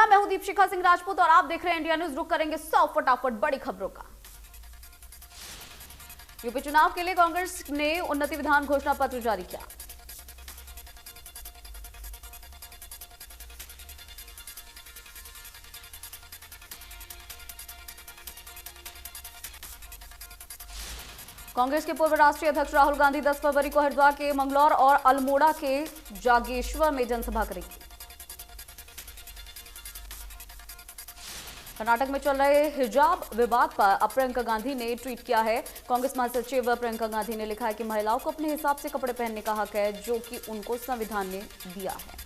नमस्कार, मैं हूं दीपशिखा सिंह राजपूत और आप देख रहे हैं इंडिया न्यूज। रुक करेंगे 100 फटाफट बड़ी खबरों का। यूपी चुनाव के लिए कांग्रेस ने उन्नति विधान घोषणा पत्र जारी किया। कांग्रेस के पूर्व राष्ट्रीय अध्यक्ष राहुल गांधी 10 फरवरी को हरिद्वार के मंगलौर और अल्मोड़ा के जागेश्वर में जनसभा करेंगे। कर्नाटक में चल रहे हिजाब विवाद पर अब प्रियंका गांधी ने ट्वीट किया है। कांग्रेस महासचिव प्रियंका गांधी ने लिखा है कि महिलाओं को अपने हिसाब से कपड़े पहनने का हक है, जो कि उनको संविधान ने दिया है।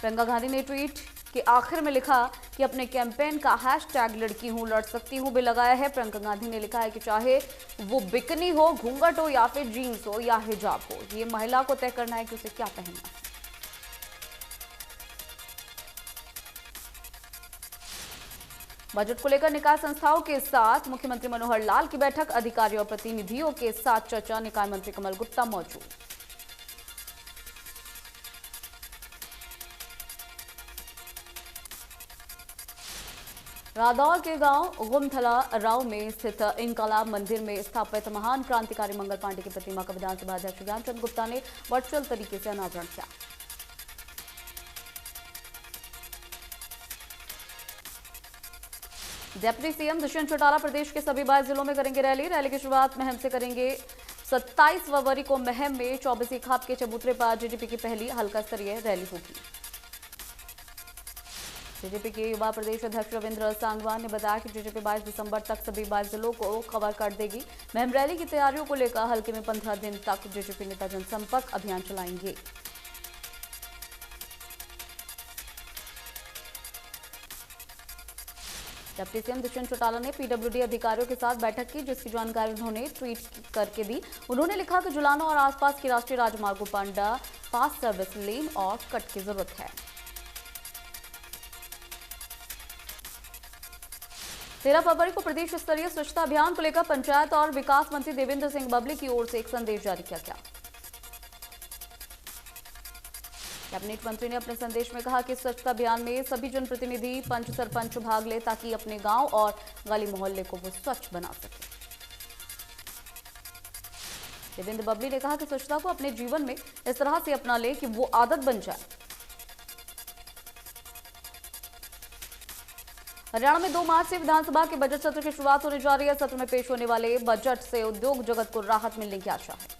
प्रियंका गांधी ने ट्वीट के आखिर में लिखा कि अपने कैंपेन का हैशटैग लड़की हूं लड़ सकती हूं भी लगाया है। प्रियंका गांधी ने लिखा है कि चाहे वो बिकनी हो, घूंघट हो या फिर जीन्स हो या हिजाब हो, ये महिला को तय करना है कि उसे क्या पहनना है। बजट को लेकर निकाय संस्थाओं के साथ मुख्यमंत्री मनोहर लाल की बैठक, अधिकारियों और प्रतिनिधियों के साथ चर्चा। निकाय मंत्री कमल गुप्ता मौजूद। रादौर के गांव गुमथला राव में स्थित इंकलाब मंदिर में स्थापित महान क्रांतिकारी मंगल पांडे की प्रतिमा का विधानसभा अध्यक्ष ज्ञानचंद गुप्ता ने वर्चुअल तरीके से अनावरण किया। डिप्टी सीएम दुष्यंत चौटाला प्रदेश के सभी 22 जिलों में करेंगे रैली की शुरुआत महम से करेंगे। 27 फरवरी को महम में 24 खाप के चबूतरे पर जेजेपी की पहली हल्का स्तरीय रैली होगी। जेजेपी के युवा प्रदेश अध्यक्ष रविंद्र सांगवान ने बताया कि जेजेपी 22 दिसंबर तक सभी 22 जिलों को कवर कर देगी। महम रैली की तैयारियों को लेकर हल्के में 15 दिन तक जेजेपी नेता जनसंपर्क अभियान चलाएंगे। डिप्टी सीएम दुष्यंत चौटाला ने पीडब्ल्यूडी अधिकारियों के साथ बैठक की, जिसकी जानकारी उन्होंने ट्वीट करके दी। उन्होंने लिखा कि जुलानो और आसपास की राष्ट्रीय राजमार्गों पर फास्ट सर्विस लेन और कट की जरूरत है। 13 फरवरी को प्रदेश स्तरीय स्वच्छता अभियान को लेकर पंचायत और विकास मंत्री देवेंद्र सिंह बबली की ओर से एक संदेश जारी किया गया। कैबिनेट मंत्री ने अपने संदेश में कहा कि स्वच्छता अभियान में सभी जनप्रतिनिधि, पंच, सरपंच भाग ले ताकि अपने गांव और गली मोहल्ले को वो स्वच्छ बना सके। देवेंद्र बबली ने कहा कि स्वच्छता को अपने जीवन में इस तरह से अपना ले कि वो आदत बन जाए। हरियाणा में 2 मार्च से विधानसभा के बजट सत्र की शुरुआत होने जा रही है। सत्र में पेश होने वाले बजट से उद्योग जगत को राहत मिलने की आशा है।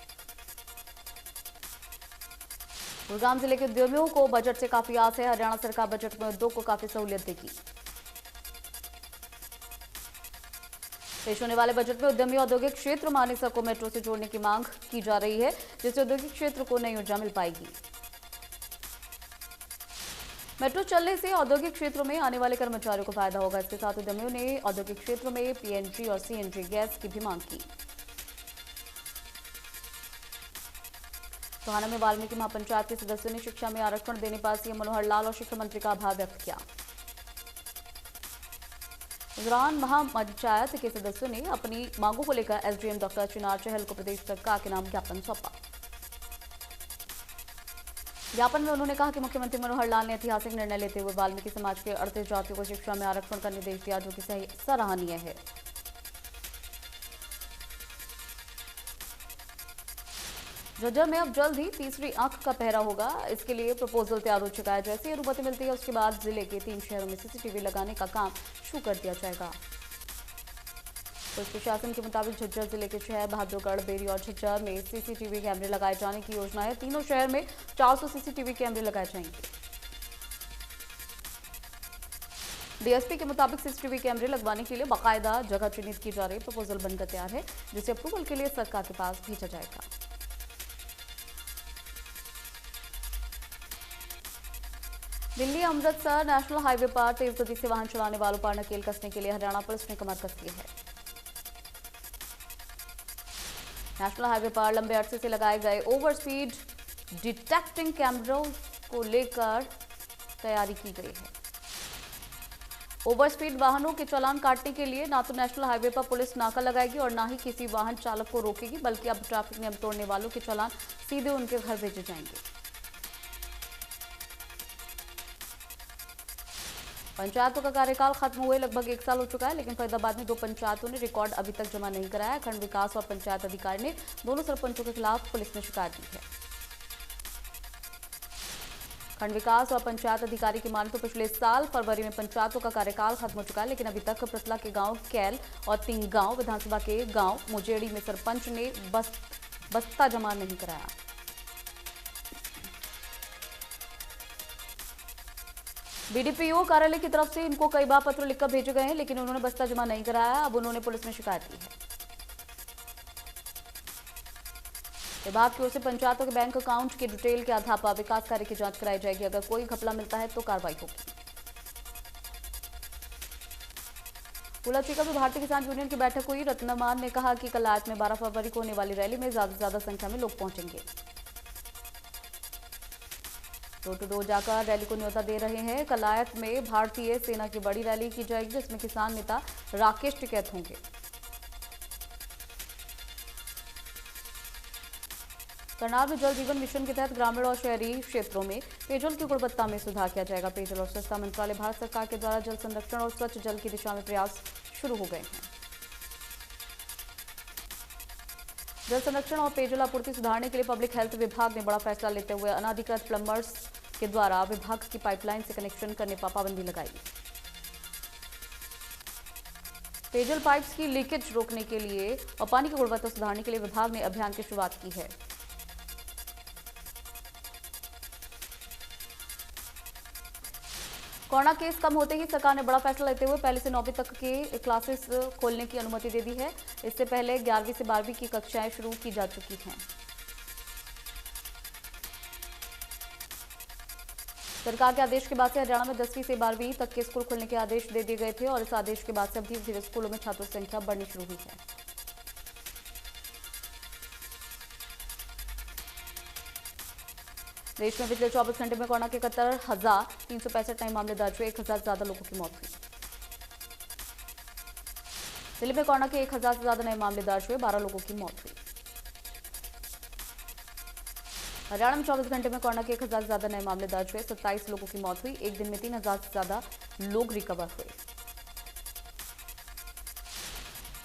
गुरुग्राम जिले के उद्यमियों को बजट से काफी आस है। हरियाणा सरकार बजट में उद्योग को काफी सहूलियत देगी। पेश होने वाले बजट में उद्यमी औद्योगिक क्षेत्र मानेसर को मेट्रो से जोड़ने की मांग की जा रही है, जिससे औद्योगिक क्षेत्र को नई ऊर्जा मिल पाएगी। मेट्रो चलने से औद्योगिक क्षेत्रों में आने वाले कर्मचारियों को फायदा होगा। इसके साथ उद्यमियों ने औद्योगिक क्षेत्रों में पीएनजी और सीएनजी गैस की भी मांग की। टोहाना में वाल्मीकि महापंचायत के सदस्यों ने शिक्षा में आरक्षण देने पर सीएम मनोहर लाल और शिक्षा मंत्री का आभार व्यक्त किया। इस दौरान महापंचायत के सदस्यों ने अपनी मांगों को लेकर एसडीएम डॉक्टर चिनार चहल को प्रदेश सरकार के नाम ज्ञापन सौंपा। ज्ञापन में उन्होंने कहा कि मुख्यमंत्री मनोहर लाल ने ऐतिहासिक निर्णय लेते हुए वाल्मीकि समाज के 38 जातियों को शिक्षा में आरक्षण का निर्देश दिया, जो कि सराहनीय है। झज्जर में अब जल्द ही तीसरी आंख का पहरा होगा। इसके लिए प्रपोजल तैयार हो चुका है। जैसे ही अनुमति मिलती है, उसके बाद जिले के 3 शहरों में सीसीटीवी लगाने का काम शुरू कर दिया जाएगा। पुलिस प्रशासन के मुताबिक झज्जर जिले के शहर बहादुरगढ़, बेरी और झज्जर में सीसीटीवी कैमरे लगाए जाने की योजना है। तीनों शहर में 400 सीसीटीवी कैमरे लगाए जाएंगे। डीएसपी के मुताबिक सीसीटीवी कैमरे लगवाने के लिए बाकायदा जगह चिन्हित की जा रही। प्रपोजल बनकर तैयार है, जिसे अप्रूवल के लिए सरकार के पास भेजा जाएगा। दिल्ली अमृतसर नेशनल हाईवे पर तेज गति से वाहन चलाने वालों पर नकेल कसने के लिए हरियाणा पुलिस ने कमर कस ली है। नेशनल हाईवे पर लंबे अरसे से लगाए गए ओवर स्पीड डिटेक्टिंग कैमरों को लेकर तैयारी की गई है। ओवर स्पीड वाहनों के चालान काटने के लिए ना तो नेशनल हाईवे पर पुलिस नाका लगाएगी और ना ही किसी वाहन चालक को रोकेगी, बल्कि अब ट्रैफिक नियम तोड़ने वालों के चालान सीधे उनके घर भेजे जाएंगे। पंचायतों का कार्यकाल खत्म हुए लगभग 1 साल हो चुका है, लेकिन फरीदाबाद में 2 पंचायतों ने रिकॉर्ड अभी तक जमा नहीं कराया। खंड विकास और पंचायत अधिकारी ने दोनों सरपंचों के खिलाफ पुलिस में शिकायत दी है। खंड विकास और पंचायत अधिकारी की माने तो पिछले साल फरवरी में पंचायतों का कार्यकाल खत्म हो चुका है, लेकिन अभी तक प्रतला के गांव कैल और तिंगांव विधानसभा के गांव मुजेड़ी में सरपंच ने बस्ता जमा नहीं कराया। बीडीपीओ कार्यालय की तरफ से इनको कई बार पत्र लिखकर भेजे गए हैं, लेकिन उन्होंने बस्ता जमा नहीं कराया। अब उन्होंने पुलिस में शिकायत की है। विभाग की ओर से पंचायतों के बैंक अकाउंट की डिटेल के आधार पर विकास कार्य की जांच कराई जाएगी। अगर कोई घपला मिलता है तो कार्रवाई होगी। उलाचीका में भारतीय किसान यूनियन की बैठक हुई। रत्नमान ने कहा कि कलायत में 12 फरवरी को होने वाली रैली में ज्यादा से ज्यादा संख्या में लोग पहुंचेंगे। डोर टू डोर जाकर रैली को न्योता दे रहे हैं। कलायत में भारतीय सेना की बड़ी रैली की जाएगी, जिसमें किसान नेता राकेश टिकैत होंगे। करनाल में जल जीवन मिशन के तहत ग्रामीण और शहरी क्षेत्रों में पेयजल की गुणवत्ता में सुधार किया जाएगा। पेयजल और स्वच्छता मंत्रालय भारत सरकार के द्वारा जल संरक्षण और स्वच्छ जल की दिशा में प्रयास शुरू हो गए हैं। जल संरक्षण और पेयजल आपूर्ति सुधारने के लिए पब्लिक हेल्थ विभाग ने बड़ा फैसला लेते हुए अनाधिकृत प्लम्बर्स के द्वारा विभाग की पाइपलाइन से कनेक्शन करने पर पाबंदी लगाई। पेयजल पाइप्स की लीकेज रोकने के लिए और पानी की गुणवत्ता सुधारने के लिए विभाग ने अभियान की शुरुआत की है। कोरोना केस कम होते ही सरकार ने बड़ा फैसला लेते हुए पहले से 9वीं तक के क्लासेस खोलने की अनुमति दे दी है। इससे पहले 11वीं से 12वीं की कक्षाएं शुरू की जा चुकी हैं। सरकार के आदेश के बाद से हरियाणा में 10वीं से 12वीं तक के स्कूल खोलने के आदेश दे दिए गए थे और इस आदेश के बाद से अब धीरे धीरे स्कूलों में छात्रों की संख्या बढ़नी शुरू हुई है। देश में पिछले 24 घंटे में कोरोना के 71,365 नए मामले दर्ज हुए। 1,000 से ज्यादा लोगों की मौत हुई। दिल्ली में कोरोना के 1,000 से ज्यादा नए मामले दर्ज हुए। 12 लोगों की मौत हुई। हरियाणा में 24 घंटे में कोरोना के 1,000 से ज्यादा नए मामले दर्ज हुए। 27 लोगों की मौत हुई। एक दिन में 3,000 से ज्यादा लोग रिकवर हुए।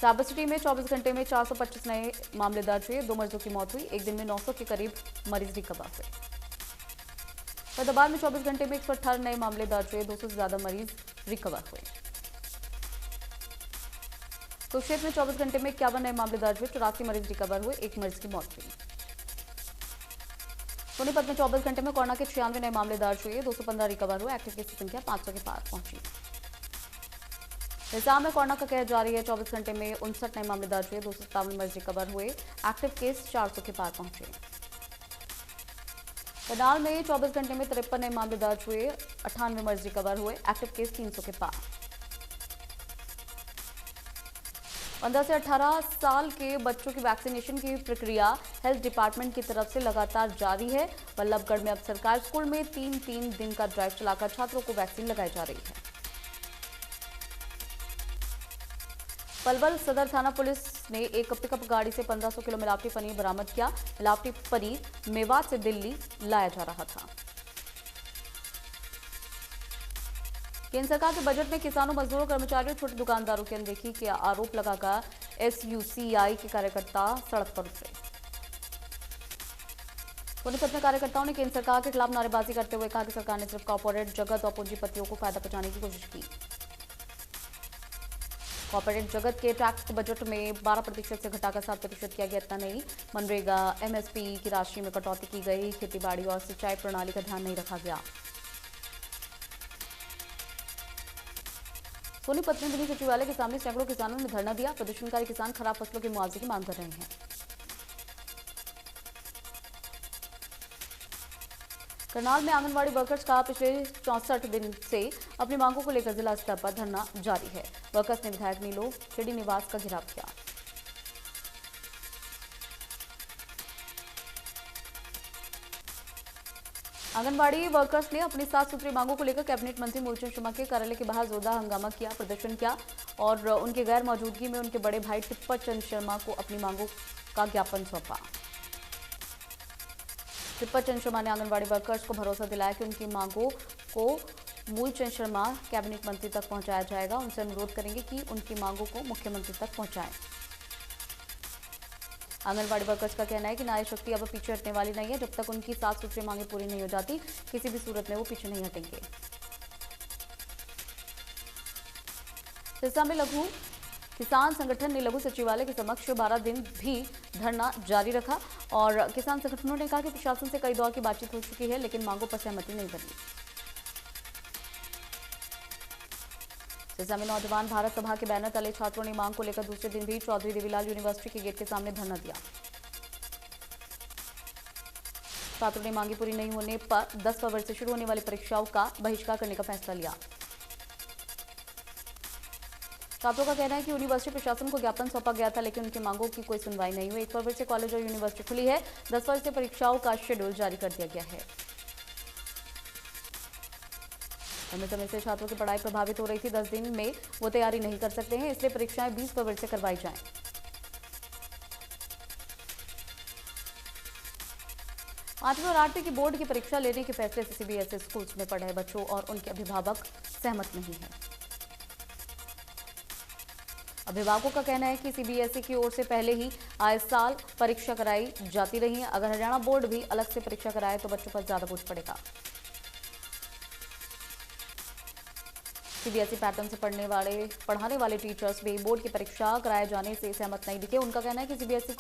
साबर सिटी में 24 घंटे में 425 नए मामले दर्ज हुए। 2 मरीजों की मौत हुई। एक दिन में 900 के करीब मरीज रिकवर हुए। फरीदाबाद में 24 घंटे में 118 नए मामले दर्ज हुए। 200 से ज्यादा मरीज रिकवर हुए। कुरुक्षेत्र में 24 घंटे में 51 नए मामले दर्ज हुए। 84 मरीज रिकवर हुए। 1 मरीज की मौत हुई। सोनीपत में 24 घंटे में कोरोना के 96 नए मामले दर्ज हुए। 215 रिकवर हुए। एक्टिव केस की संख्या 500 के पार पहुंची। हिसार में कोरोना का कहर जारी है। 24 घंटे में 59 नए मामले दर्ज हुए। 257 मरीज रिकवर हुए। एक्टिव केस 400 के पार पहुंचे। करनाल में 24 घंटे में 53 नए मामले दर्ज हुए। 98 मरीज रिकवर हुए। एक्टिव केस 300 के पार। 15 से 18 साल के बच्चों की वैक्सीनेशन की प्रक्रिया हेल्थ डिपार्टमेंट की तरफ से लगातार जारी है। बल्लभगढ़ में अब सरकारी स्कूल में 3-3 दिन का ड्राइव चलाकर छात्रों को वैक्सीन लगाई जा रही है। पलवल सदर थाना पुलिस ने एक पिकअप गाड़ी से 1500 किलो मिलावटी पनीर बरामद किया। मिलावटी पनीर मेवात से दिल्ली लाया जा रहा था। केंद्र सरकार के बजट में किसानों, मजदूरों, कर्मचारियों, छोटे दुकानदारों की अनदेखी के आरोप लगाकर एसयूसीआई के कार्यकर्ता सड़क पर उतरे। सोनीपत में कार्यकर्ताओं ने केंद्र सरकार के खिलाफ नारेबाजी करते हुए कहा कि सरकार ने सिर्फ कॉर्पोरेट जगत और पूंजीपतियों को फायदा पहुंचाने की कोशिश की। कॉर्पोरेट जगत के टैक्स बजट में 12% से घटाकर 7% किया गया। इतना नहीं, मनरेगा, एमएसपी की राशि में कटौती की गई। खेतीबाड़ी और सिंचाई प्रणाली का ध्यान नहीं रखा गया। सोनीपत में मिनी सचिवालय के सामने सैकड़ों किसानों ने धरना दिया। प्रदर्शनकारी किसान खराब फसलों के मुआवजे की मांग कर रहे हैं। करनाल में आंगनबाड़ी वर्कर्स का पिछले 64 दिन से अपनी मांगों को लेकर जिला स्तर पर धरना जारी है। वर्कर्स ने विधायक नीलो खेड़ी निवास का घेराव किया। आंगनबाड़ी वर्कर्स ने अपनी 7 सूत्रीय मांगों को लेकर कैबिनेट मंत्री मूलचंद शर्मा के कार्यालय के बाहर जोरदार हंगामा किया, प्रदर्शन किया और उनके गैर मौजूदगी में उनके बड़े भाई टिप्पर चंद शर्मा को अपनी मांगों का ज्ञापन सौंपा। टिप्पर चंद शर्मा ने आंगनबाड़ी वर्कर्स को भरोसा दिलाया कि उनकी मांगों को मूलचंद शर्मा कैबिनेट मंत्री तक पहुंचाया जाएगा। उनसे अनुरोध करेंगे कि उनकी मांगों को मुख्यमंत्री तक पहुंचाएं। आंगनबाड़ी वर्कर्स का कहना है कि नारी शक्ति अब पीछे हटने वाली नहीं है। जब तक उनकी साफ सुथरी मांगें पूरी नहीं हो जाती, किसी भी सूरत में वो पीछे नहीं हटेंगे। सिरसा में लघु किसान संगठन ने लघु सचिवालय के समक्ष 12 दिन भी धरना जारी रखा और किसान संगठनों ने कहा कि प्रशासन से कई दौर की बातचीत हो चुकी है, लेकिन मांगों पर सहमति नहीं बनी। सिरसा में नौजवान भारत सभा के बैनर तले छात्रों ने मांग को लेकर दूसरे दिन भी चौधरी देवीलाल यूनिवर्सिटी के गेट के सामने धरना दिया। छात्रों ने मांगी पूरी नहीं होने पर 10 फरवरी से शुरू होने वाली परीक्षाओं का बहिष्कार करने का फैसला लिया। छात्रों का कहना है कि यूनिवर्सिटी प्रशासन को ज्ञापन सौंपा गया था, लेकिन उनकी मांगों की कोई सुनवाई नहीं हुई। 1 फरवरी से कॉलेज और यूनिवर्सिटी खुली है। 10 फरवरी से परीक्षाओं का शेड्यूल जारी कर दिया गया है। लंबे समय से छात्रों की पढ़ाई प्रभावित हो रही थी। 10 दिन में वो तैयारी नहीं कर सकते हैं, इसलिए परीक्षाएं 20 फरवरी से करवाई जाएं। आठवीं और 8वीं की बोर्ड की परीक्षा लेने के फैसले से सीबीएसई स्कूल्स में पढ़ रहे बच्चों और उनके अभिभावक सहमत नहीं है। अभिभावकों का कहना है कि सीबीएसई की ओर से पहले ही आए साल परीक्षा कराई जाती रही है। अगर हरियाणा बोर्ड भी अलग से परीक्षा कराए तो बच्चों पर ज्यादा बोझ पड़ेगा। सीबीएसई पैटर्न से पढ़ाने वाले टीचर्स भी बोर्ड की परीक्षा कराए जाने से सहमत नहीं दिखे। उनका कहना है कि सीबीएसई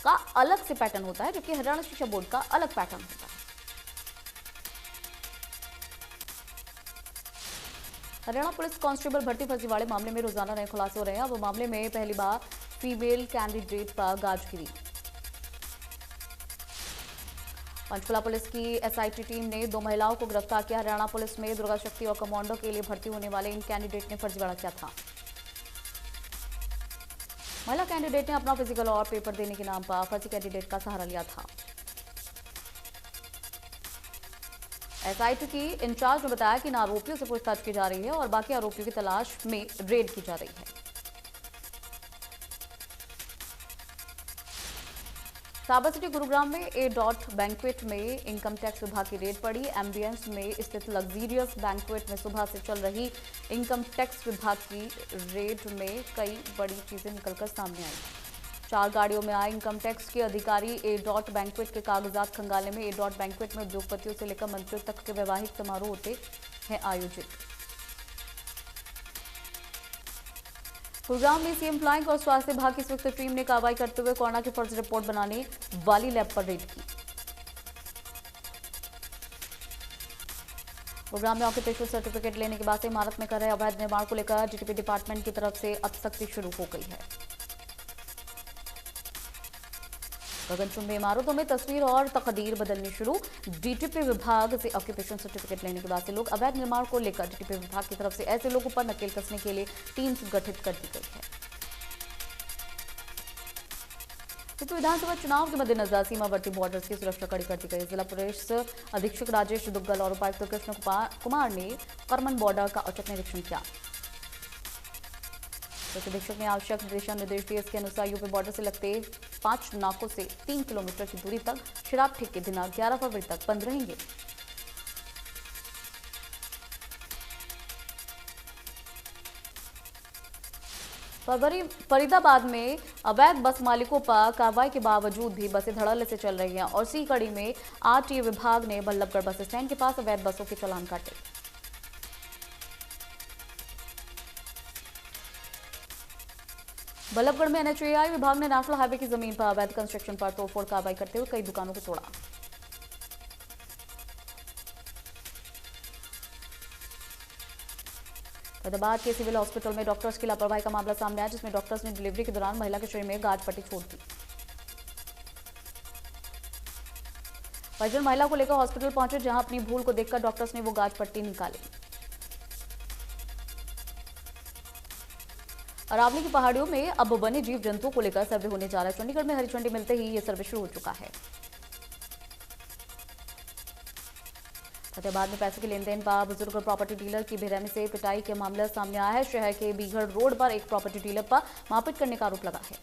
का अलग से पैटर्न होता है, जबकि हरियाणा शिक्षा बोर्ड का अलग पैटर्न होता है। हरियाणा पुलिस कांस्टेबल भर्ती फर्जीवाड़े मामले में रोजाना नए खुलासे हो रहे हैं। अब मामले में पहली बार फीमेल कैंडिडेट पर गाज गिरी। पंचकुला पुलिस की एसआईटी टीम ने 2 महिलाओं को गिरफ्तार किया। हरियाणा पुलिस में दुर्गा शक्ति और कमांडो के लिए भर्ती होने वाले इन कैंडिडेट ने फर्जीवाड़ा किया था। महिला कैंडिडेट ने अपना फिजिकल और पेपर देने के नाम पर फर्जी कैंडिडेट का सहारा लिया था। एसआईटी की इंचार्ज ने बताया कि इन आरोपियों से पूछताछ की जा रही है और बाकी आरोपियों की तलाश में रेड की जा रही है। साबर सिटी गुरुग्राम में ए डॉट बैंक्वेट में इनकम टैक्स विभाग की रेड पड़ी। एम्बियंस में स्थित लग्जरियस बैंक्वेट में सुबह से चल रही इनकम टैक्स विभाग की रेड में कई बड़ी चीजें निकलकर सामने आई। 4 गाड़ियों में आए इनकम टैक्स के अधिकारी ए डॉट बैंक्वेट के कागजात खंगालने में। ए डॉट बैंक्वेट में उद्योगपतियों से लेकर मंत्रियों तक के वैवाहिक समारोह होते हैं आयोजित। गुरुग्राम में सीएम फ्लाइंग और स्वास्थ्य विभाग की संयुक्त टीम ने कार्रवाई करते हुए कोरोना की फर्जी रिपोर्ट बनाने वाली लैब पर रेड की। गुरुग्राम में ऑक्यूपेशनल सर्टिफिकेट लेने के बाद से इमारत में कर रहे अवैध निर्माण को लेकर डीटीपी डिपार्टमेंट की तरफ से अब सख्ती शुरू हो गई है। गगनचुंबी इमारतों में तस्वीर और तकदीर बदलनी शुरू। डीटीपी विभाग से ऑक्यूपेशन सर्टिफिकेट लेने के बाद से लोग अवैध निर्माण को लेकर डीटीपी विभाग की तरफ से ऐसे लोगों पर नकेल कसने के लिए टीम्स गठित कर दी गई है। तो विधानसभा चुनाव के मद्देनजर सीमावर्ती बॉर्डर्स की सुरक्षा कड़ी कर दी गई। जिला पुलिस अधीक्षक राजेश दुग्गल और उपायुक्त कृष्ण कुमार ने करमन बॉर्डर का औचक निरीक्षण किया। पुलिस अधीक्षक ने आवश्यक दिशा निर्देश दिए। इसके अनुसार यूपी बॉर्डर से लगते 5 नाकों से 3 किलोमीटर की दूरी तक शराब ठेके दिनांक 11 फरवरी तक बंद रहेंगे। फरीदाबाद में अवैध बस मालिकों पर कार्रवाई के बावजूद भी बसें धड़ल्ले से चल रही हैं और इसी कड़ी में आरटीए विभाग ने बल्लभगढ़ बस स्टैंड के पास अवैध बसों के चालान काटे। बल्लभगढ़ में एनएचएआई विभाग ने नेशनल हाईवे की जमीन पर अवैध कंस्ट्रक्शन पर तोड़फोड़ कार्रवाई करते हुए कई दुकानों को तोड़ा। फरीदाबाद के सिविल हॉस्पिटल में डॉक्टर्स की लापरवाही का मामला सामने आया, जिसमें डॉक्टर्स ने डिलीवरी के दौरान महिला के शरीर में गाज पट्टी छोड़ दी। परिजन महिला को लेकर हॉस्पिटल पहुंचे, जहां अपनी भूल को देखकर डॉक्टर्स ने वो गाज पट्टी निकाली। अरावली की पहाड़ियों में अब वन्य जीव जंतुओं को लेकर सर्वे होने जा रहा है। चंडीगढ़ में हरी झंडी मिलते ही ये सर्वे शुरू हो चुका है। फतेहाबाद में पैसे के लेन देन पर बुजुर्ग प्रॉपर्टी डीलर की बेरहमी से पिटाई के मामला सामने आया है। शहर के बीघड़ रोड पर एक प्रॉपर्टी डीलर पर मारपीट करने का आरोप लगा है।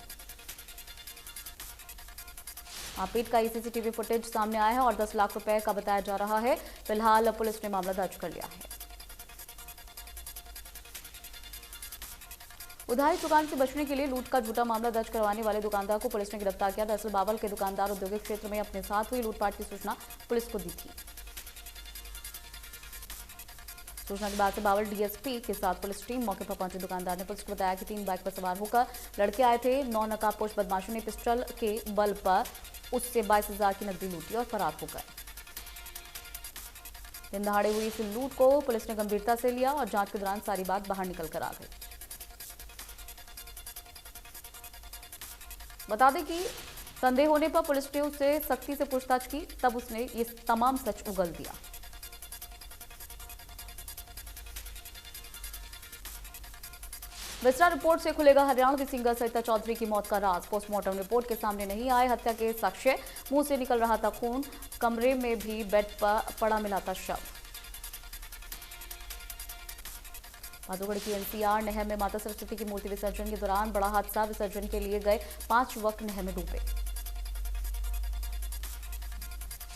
मारपीट का सीसीटीवी फुटेज सामने आया है और 10 लाख रुपए का बताया जा रहा है। फिलहाल पुलिस ने मामला दर्ज कर लिया है। उधारी चुकाने से बचने के लिए लूट का झूठा मामला दर्ज करवाने वाले दुकानदार को पुलिस ने गिरफ्तार किया। दरअसल बावल के दुकानदार औद्योगिक क्षेत्र में अपने साथ हुई लूटपाट की सूचना पुलिस को दी थी। सूचना के बाद से बावल डीएसपी के साथ पुलिस टीम मौके पर पहुंची। दुकानदार ने पुलिस को बताया कि 3 बाइक पर सवार होकर लड़के आए थे। 9 नकाबपोश बदमाशों ने पिस्टल के बल पर उससे 22,000 की नकदी लूटी और फरार हो गए। दिन दहाड़े हुई इस लूट को पुलिस ने गंभीरता से लिया और जांच के दौरान सारी बात बाहर निकल कर आ गई। बता दें कि संदेह होने पर पुलिस ने उससे सख्ती से पूछताछ की, तब उसने ये तमाम सच उगल दिया। विस्तार रिपोर्ट से खुलेगा हरियाणवी सिंगर सरिता चौधरी की मौत का राज। पोस्टमार्टम रिपोर्ट के सामने नहीं आए हत्या के साक्ष्य। मुंह से निकल रहा था खून, कमरे में भी बेड पर पड़ा मिला था शव। भादोगढ़ की एनसीआर नहर में माता सरस्वती की मूर्ति विसर्जन के दौरान बड़ा हादसा। विसर्जन के लिए गए 5 युवक नहर में डूबे।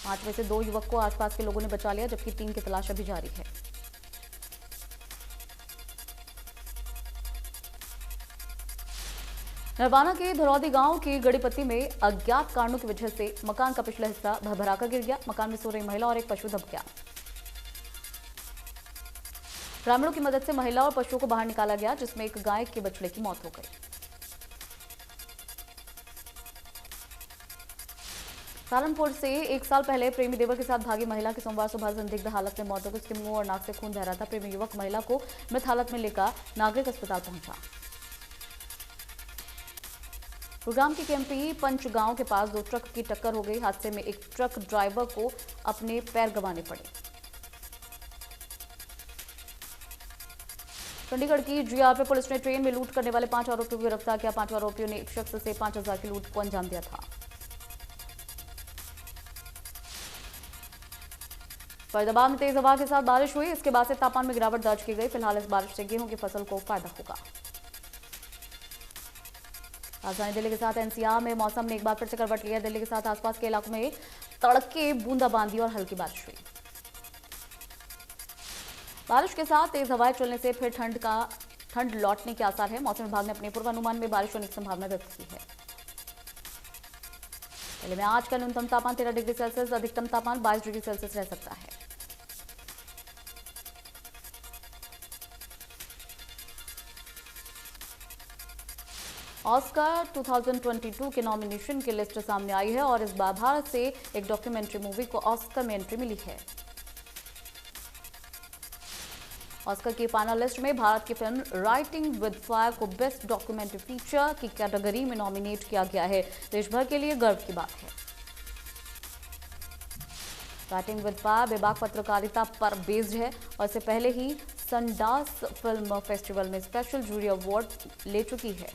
5 में से 2 युवक को आसपास के लोगों ने बचा लिया, जबकि 3 की तलाश अभी जारी है। नरवाना के धरौदी गांव की गड़ीपत्ती में अज्ञात कारणों की वजह से मकान का पिछला हिस्सा भरभराकर गिर गया। मकान में सो रही महिला और एक पशु दब गया। ग्रामीणों की मदद से महिला और पशुओं को बाहर निकाला गया, जिसमें एक गाय के बछड़े की मौत हो गई। सहारनपुर से 1 साल पहले प्रेमी देवर के साथ भागी महिला की सोमवार सुबह संदिग्ध हालत में मौत हो गई। उसके मुंह और नाक से खून बह रहा था। प्रेमी युवक महिला को मृत हालत में लेकर नागरिक अस्पताल पहुंचा। गुरुग्राम के केएमपी पंच गांव के पास 2 ट्रक की टक्कर हो गई। हादसे में एक ट्रक ड्राइवर को अपने पैर गंवाने पड़े। चंडीगढ़ की जीआर पे पुलिस ने ट्रेन में लूट करने वाले 5 आरोपियों को गिरफ्तार किया। 5 आरोपियों ने एक शख्स से 5,000 की लूट को अंजाम दिया था। फरीदाबाद में तेज हवा के साथ बारिश हुई। इसके बाद से तापमान में गिरावट दर्ज की गई। फिलहाल इस बारिश से गेहूं की फसल को फायदा होगा। राजधानी दिल्ली के साथ एनसीआर में मौसम ने एक बार फिर से करवट लिया। दिल्ली के साथ आसपास के इलाकों में तड़के, बूंदाबांदी और हल्की बारिश हुई। बारिश के साथ तेज हवाएं चलने से फिर ठंड लौटने के आसार है। मौसम विभाग ने अपने पूर्वानुमान में बारिश होने की संभावना व्यक्त की है। दिल्ली में आज का न्यूनतम तापमान 13 डिग्री सेल्सियस, अधिकतम तापमान 22 डिग्री सेल्सियस रह सकता है। ऑस्कर 2022 के नॉमिनेशन की लिस्ट सामने आई है और इस बार भारत से एक डॉक्यूमेंट्री मूवी को ऑस्कर में एंट्री मिली है। ऑस्कर की पैनल लिस्ट में भारत की फिल्म राइटिंग विद फायर को बेस्ट डॉक्यूमेंट्री फीचर की कैटेगरी में नॉमिनेट किया गया है। देश भर के लिए गर्व की बात है। राइटिंग विद फायर बेबाक पत्रकारिता पर बेस्ड है और इससे पहले ही सनडांस फिल्म फेस्टिवल में स्पेशल जूरी अवार्ड ले चुकी है।